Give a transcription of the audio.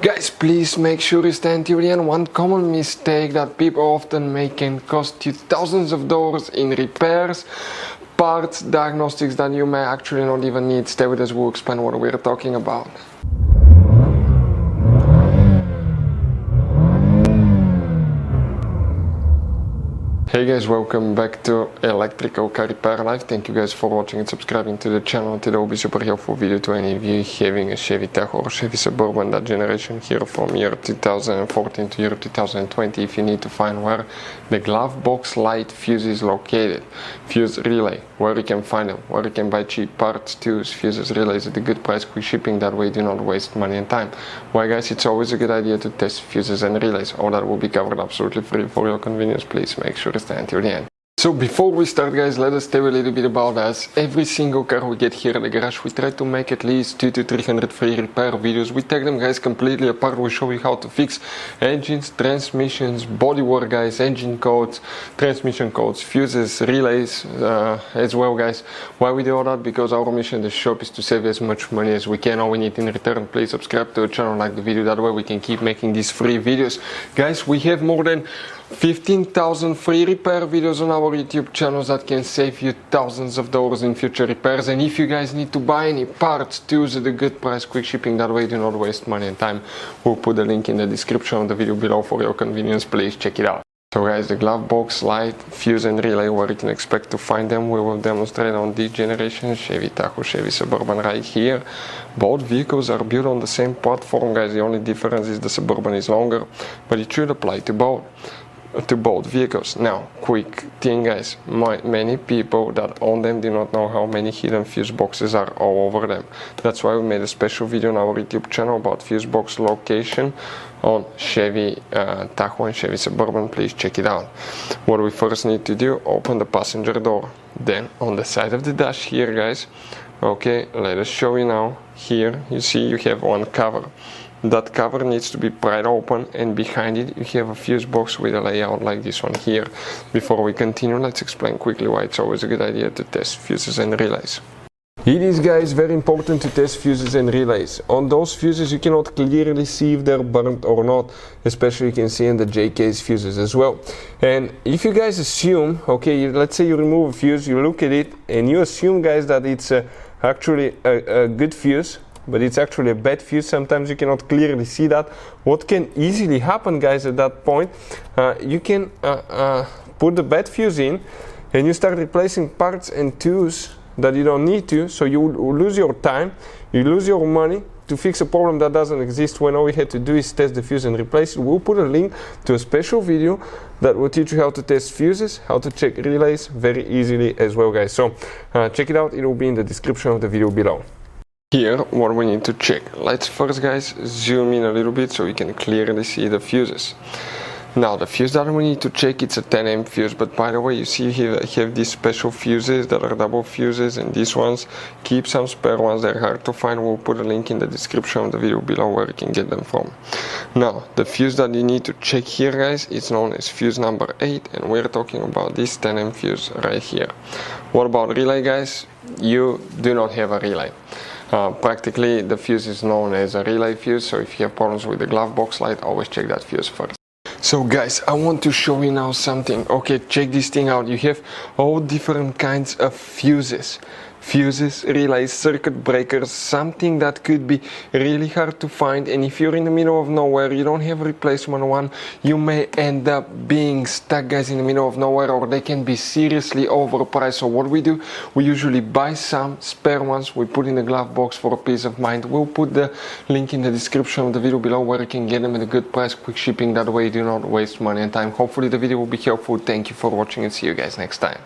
Guys, please make sure you stand till the end. One common mistake that people often make can cost you thousands of dollars in repairs, parts, diagnostics that you may actually not even need. Stay with us, we'll explain what we're talking about. Hey guys, welcome back to Electrical Car Repair Life. Thank you guys for watching and subscribing to the channel. Today will be super helpful video to any of you having a Chevy Tahoe or Chevy Suburban, that generation here from year 2014 to year 2020. If you need to find where the glove box light fuse is located, fuse relay, where you can find them, where you can buy cheap parts, tools, fuses, relays at a good price, quick shipping, that way you do not waste money and time. Why guys, it's always a good idea to test fuses and relays. All that will be covered absolutely free for your convenience. Please make sure to stay until the end. So before we start guys, let us tell you a little bit about us. Every single car we get here at the garage, we try to make at least 200 to 300 free repair videos. We take them guys completely apart. We show you how to fix engines, transmissions, bodywork guys, engine codes, transmission codes, fuses, relays as well guys. Why we do all that? Because our mission in the shop is to save as much money as we can. All we need in return, please subscribe to the channel, like the video, that way we can keep making these free videos. Guys, we have more than 15,000 free repair videos on our YouTube channels that can save you thousands of dollars in future repairs. And if you guys need to buy any parts, tools at a good price, quick shipping, that way you do not waste money and time, we'll put the link in the description of the video below for your convenience. Please check it out. So guys, the glove box, light, fuse and relay, where you can expect to find them, we will demonstrate on this generation Chevy Tahoe, Chevy Suburban right here. Both vehicles are built on the same platform guys. The only difference is the Suburban is longer, but it should apply to both vehicles. Now, quick thing guys, many people that own them do not know how many hidden fuse boxes are all over them. That's why we made a special video on our YouTube channel about fuse box location on Chevy Tahoe and Chevy Suburban. Please check it out. What we first need to do, open the passenger door. Then on the side of the dash here guys, okay, let us show you now. Here you see you have one cover. That cover needs to be pried open, and behind it you have a fuse box with a layout like this one here. Before we continue, let's explain quickly why it's always a good idea to test fuses and relays. It is guys very important to test fuses and relays. On those fuses you cannot clearly see if they're burnt or not, especially you can see in the J-case fuses as well. And if you guys assume, okay, let's say you remove a fuse, you look at it and you assume guys that it's actually a good fuse, but it's actually a bad fuse, sometimes you cannot clearly see that. What can easily happen guys at that point, you can put the bad fuse in and you start replacing parts and tools that you don't need to, so you lose your time, you lose your money to fix a problem that doesn't exist, when all we had to do is test the fuse and replace it. We'll put a link to a special video that will teach you how to test fuses, how to check relays very easily as well guys. So check it out, it will be in the description of the video below. Here, what we need to check. Let's first guys zoom in a little bit so we can clearly see the fuses. Now the fuse that we need to check, it's a 10 amp fuse, but by the way you see here I have these special fuses that are double fuses, and these ones, keep some spare ones, they're hard to find. We'll put a link in the description of the video below where you can get them from. Now the fuse that you need to check here guys, it's known as fuse number 8, and we're talking about this 10 amp fuse right here. What about relay guys? You do not have a relay. Practically the fuse is known as a relay fuse, so if you have problems with the glove box light, always check that fuse first. So guys, I want to show you now something. Okay, check this thing out. You have all different kinds of fuses. Fuses, relays, circuit breakers, something that could be really hard to find, and if you're in the middle of nowhere, you don't have a replacement one, you may end up being stuck guys in the middle of nowhere, or they can be seriously overpriced. So what we do, we usually buy some spare ones, we put in the glove box for a peace of mind. We'll put the link in the description of the video below where you can get them at a good price, quick shipping, that way you do not waste money and time. Hopefully the video will be helpful. Thank you for watching and see you guys next time.